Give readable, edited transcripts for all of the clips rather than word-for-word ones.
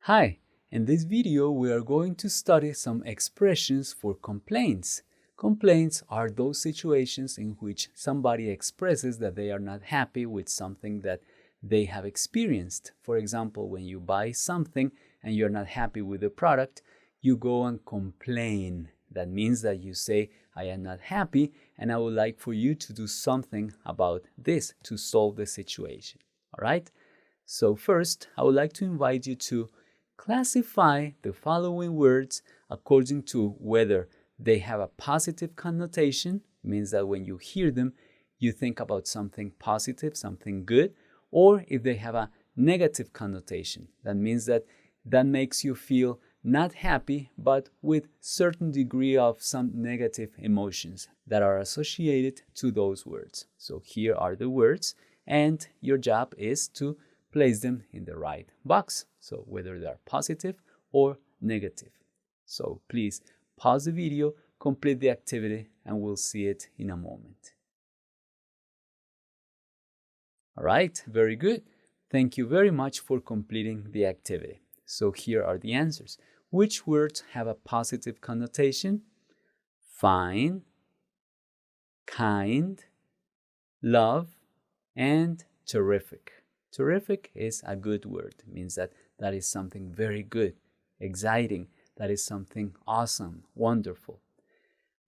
Hi, in this video we are going to study some expressions for complaints. Complaints are those situations in which somebody expresses that they are not happy with something that they have experienced. For example, when you buy something and you're not happy with the product, you go and complain. That means that you say, I am not happy and I would like for you to do something about this to solve the situation. All right? So first, I would like to invite you to classify the following words according to whether they have a positive connotation, means that when you hear them, you think about something positive, something good, or if they have a negative connotation. That means that makes you feel not happy, but with certain degree of some negative emotions that are associated to those words. So here are the words, and your job is to place them in the right box. So whether they are positive or negative. So please pause the video, complete the activity, and we'll see it in a moment. All right, very good. Thank you very much for completing the activity. So here are the answers. Which words have a positive connotation? Fine, kind, love, and terrific. Terrific is a good word. It means that is something very good, exciting, that is something awesome, wonderful.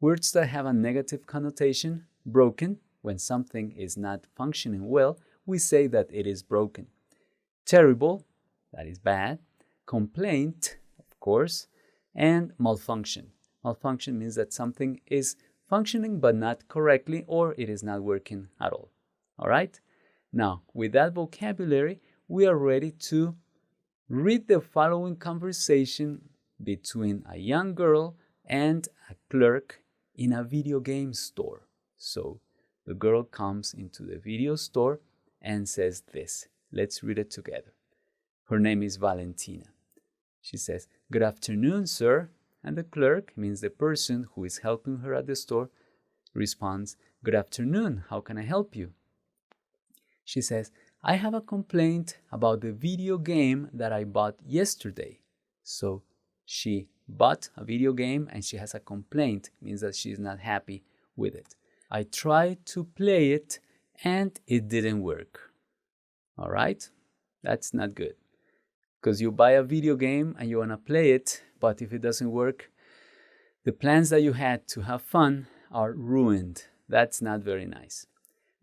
Words that have a negative connotation, broken. When something is not functioning well, we say that it is broken. Terrible, that is bad. Complaint, of course, and malfunction. Malfunction means that something is functioning but not correctly, or it is not working at all. All right? Now, with that vocabulary, we are ready to read the following conversation between a young girl and a clerk in a video game store. So, the girl comes into the video store and says this. Let's read it together. Her name is Valentina. She says, "Good afternoon, sir." And the clerk, means the person who is helping her at the store, responds, "Good afternoon, how can I help you?" She says, "I have a complaint about the video game that I bought yesterday." So she bought a video game and she has a complaint, means that she's not happy with it. "I tried to play it and it didn't work." All right? That's not good. Because you buy a video game and you want to play it, but if it doesn't work, the plans that you had to have fun are ruined. That's not very nice.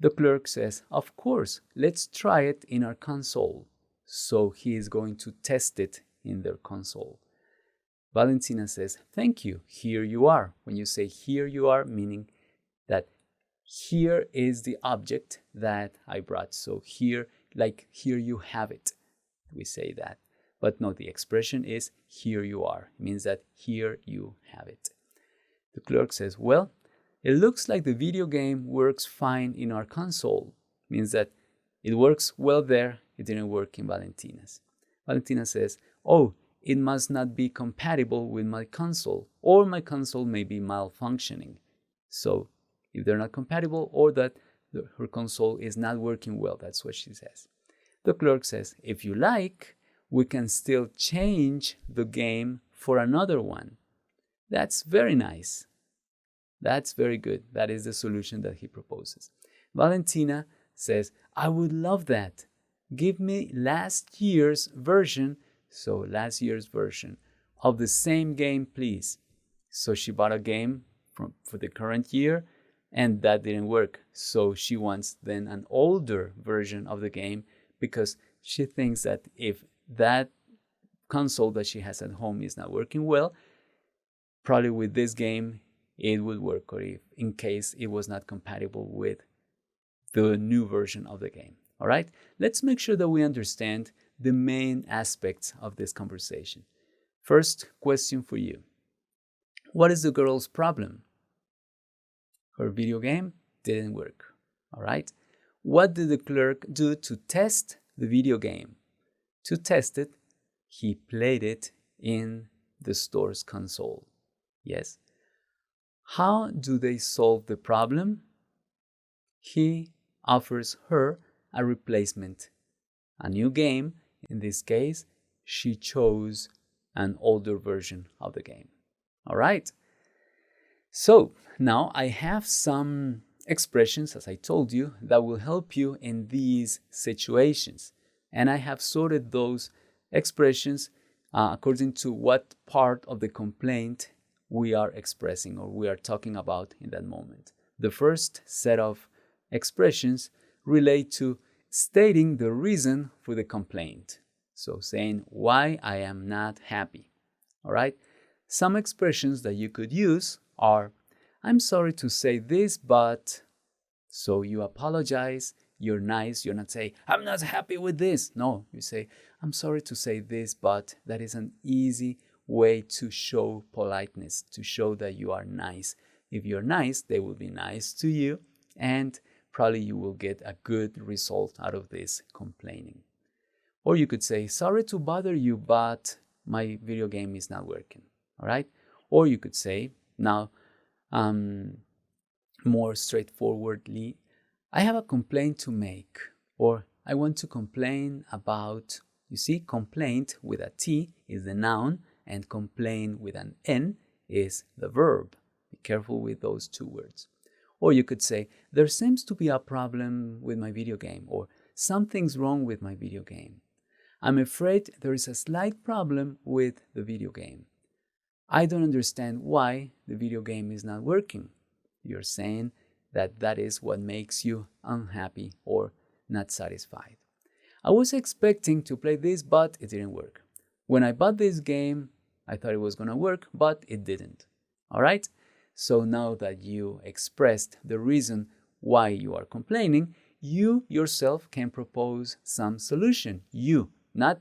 The clerk says, "Of course, let's try it in our console." So he is going to test it in their console. Valentina says, "Thank you, here you are." When you say here you are, meaning that here is the object that I brought. So here, like here you have it. We say that. But no, the expression is here you are. It means that here you have it. The clerk says, "Well, it looks like the video game works fine in our console." Means that it works well there, it didn't work in Valentina's. Valentina says, "Oh, it must not be compatible with my console, or my console may be malfunctioning." So if they're not compatible, or that her console is not working well, that's what she says. The clerk says, "If you like, we can still change the game for another one." That's very nice. That's very good. That is the solution that he proposes. Valentina says, "I would love that. Give me last year's version," so last year's version, "of the same game, please." So she bought a game for the current year, and that didn't work. So she wants then an older version of the game because she thinks that if that console that she has at home is not working well, probably with this game, it would work, or if in case it was not compatible with the new version of the game. All right, let's make sure that we understand the main aspects of this conversation. First question for you. What is the girl's problem? Her video game didn't work. All right, what did the clerk do to test the video game? To test it, he played it in the store's console. Yes. How do they solve the problem? He offers her a replacement, a new game. In this case, she chose an older version of the game. All right. So now I have some expressions, as I told you, that will help you in these situations. And I have sorted those expressions according to what part of the complaint we are expressing or we are talking about in that moment. The first set of expressions relate to stating the reason for the complaint. So saying why I am not happy. All right. Some expressions that you could use are, I'm sorry to say this, but, so you apologize, you're nice, you're not saying, I'm not happy with this. No, you say, I'm sorry to say this, but. That is an easy way to show politeness, to show that you are nice. If you're nice, they will be nice to you, and probably you will get a good result out of this complaining. Or you could say, sorry to bother you, but my video game is not working. All right? Or you could say, now, more straightforwardly, I have a complaint to make, or I want to complain about. You see, complaint with a T is the noun, and complain with an N is the verb. Be careful with those two words. Or you could say, there seems to be a problem with my video game, or something's wrong with my video game. I'm afraid there is a slight problem with the video game. I don't understand why the video game is not working. You're saying that is what makes you unhappy or not satisfied. I was expecting to play this, but it didn't work. When I bought this game, I thought it was going to work, but it didn't. All right? So now that you expressed the reason why you are complaining, you yourself can propose some solution. You, not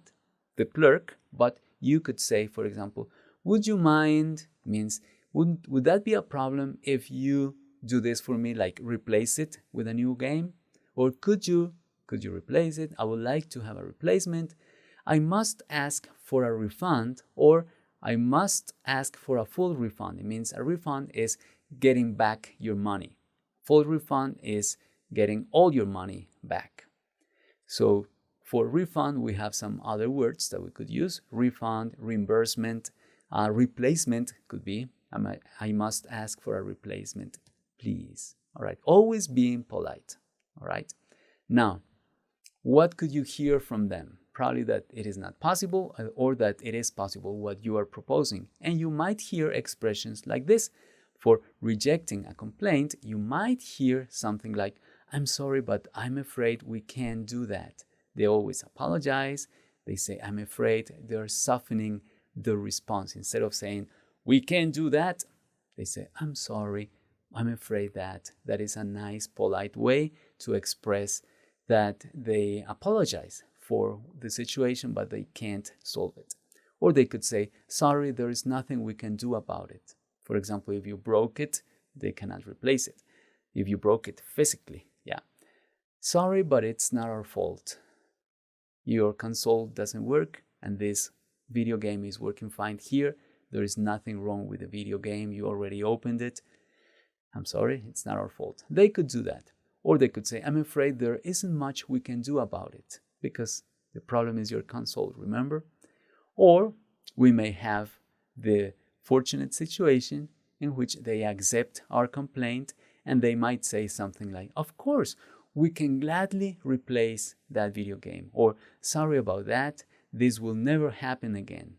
the clerk, but you could say, for example, would you mind, means, would that be a problem if you do this for me, like replace it with a new game? Or could you replace it? I would like to have a replacement. I must ask for a refund, or I must ask for a full refund. It means a refund is getting back your money. Full refund is getting all your money back. So for refund, we have some other words that we could use. Refund, reimbursement, replacement could be, I must ask for a replacement, please. All right, always being polite. All right. Now, what could you hear from them? Probably that it is not possible, or that it is possible what you are proposing. And you might hear expressions like this. For rejecting a complaint, you might hear something like, I'm sorry, but I'm afraid we can't do that. They always apologize. They say, I'm afraid. They're softening the response. Instead of saying, we can't do that, they say, I'm sorry, I'm afraid that. That is a nice, polite way to express that they apologize for the situation, but they can't solve it. Or they could say, sorry, there is nothing we can do about it. For example, if you broke it, they cannot replace it. If you broke it physically, yeah. Sorry, but it's not our fault. Your console doesn't work, and this video game is working fine here. There is nothing wrong with the video game. You already opened it. I'm sorry, it's not our fault. They could do that. Or they could say, I'm afraid there isn't much we can do about it because the problem is your console, remember? Or we may have the fortunate situation in which they accept our complaint, and they might say something like, of course, we can gladly replace that video game. Or, sorry about that, this will never happen again,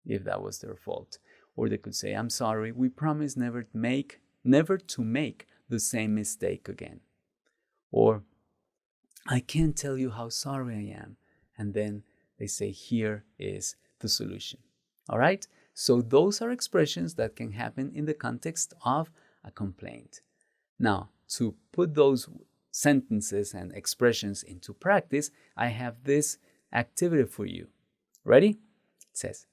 if that was their fault. Or they could say, I'm sorry, we promise never to make the same mistake again. Or, I can't tell you how sorry I am. And then they say, here is the solution. All right? So those are expressions that can happen in the context of a complaint. Now, to put those sentences and expressions into practice, I have this activity for you. Ready? It says,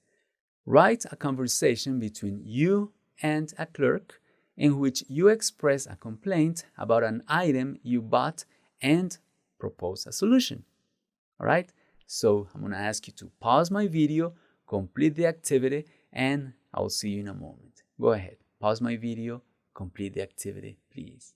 write a conversation between you and a clerk in which you express a complaint about an item you bought and propose a solution. All right? So I'm going to ask you to pause my video, complete the activity, and I'll see you in a moment. Go ahead. Pause my video, complete the activity, please.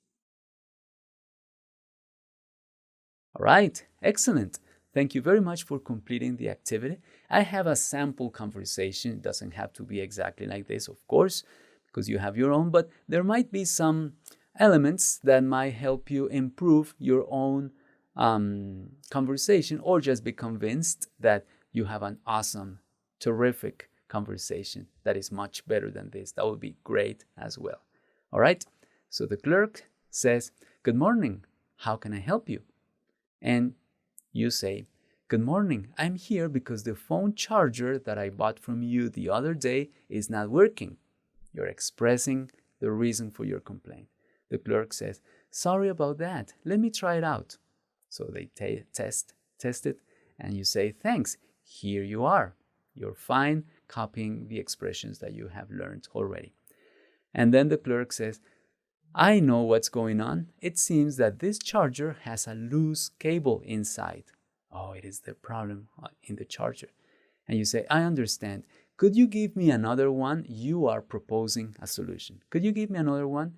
All right, excellent. thank you very much for completing the activity. I have a sample conversation. It doesn't have to be exactly like this, of course, because you have your own, but there might be some elements that might help you improve your own conversation, or just be convinced that you have an awesome, terrific conversation that is much better than this. That would be great as well. All right. So the clerk says, "Good morning. How can I help you?" And you say, "Good morning. I'm here because the phone charger that I bought from you the other day is not working." You're expressing the reason for your complaint. The clerk says, "Sorry about that. Let me try it out." So they test it, and you say, "Thanks. Here you are." You're fine copying the expressions that you have learned already. And then the clerk says, "I know what's going on. It seems that this charger has a loose cable inside." Oh, it is the problem in the charger. And you say, "I understand. Could you give me another one? You are proposing a solution. Could you give me another one?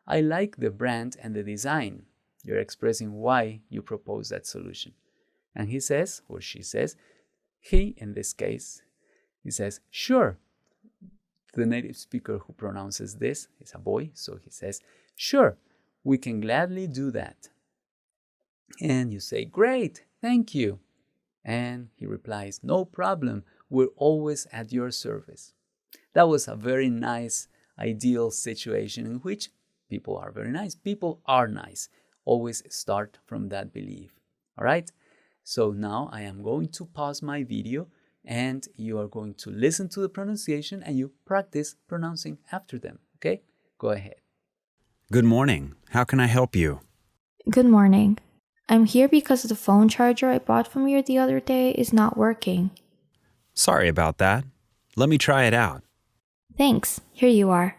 I like the brand and the design." You're expressing why you propose that solution. And he says, or she says, he, in this case, he says, "Sure." The native speaker who pronounces this is a boy, so he says, "Sure, we can gladly do that." And you say, "Great, thank you." And he replies, "No problem, we're always at your service." That was a very nice, ideal situation in which people are very nice. People are nice. Always start from that belief. All right? So now I am going to pause my video, and you are going to listen to the pronunciation and you practice pronouncing after them. Okay? Go ahead. Good morning. How can I help you? Good morning. I'm here because the phone charger I bought from you the other day is not working. Sorry about that. Let me try it out. Thanks. Here you are.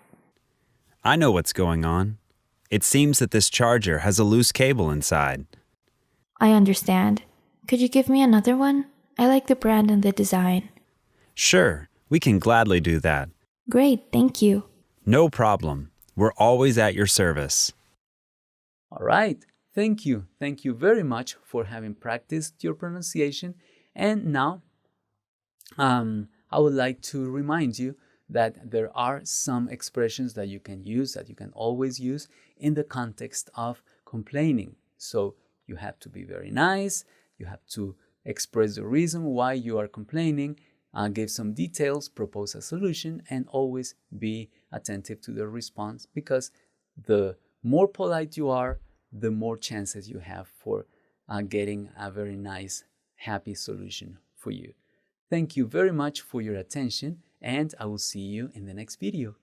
I know what's going on. It seems that this charger has a loose cable inside. I understand. Could you give me another one? I like the brand and the design. Sure, we can gladly do that. Great, thank you. No problem. We're always at your service. All right. Thank you. Thank you very much for having practiced your pronunciation. And now, I would like to remind you that there are some expressions that you can use, that you can always use in the context of complaining. So you have to be very nice. You have to express the reason why you are complaining, give some details, propose a solution, and always be attentive to the response, because the more polite you are, the more chances you have for getting a very nice, happy solution for you. Thank you very much for your attention, and I will see you in the next video.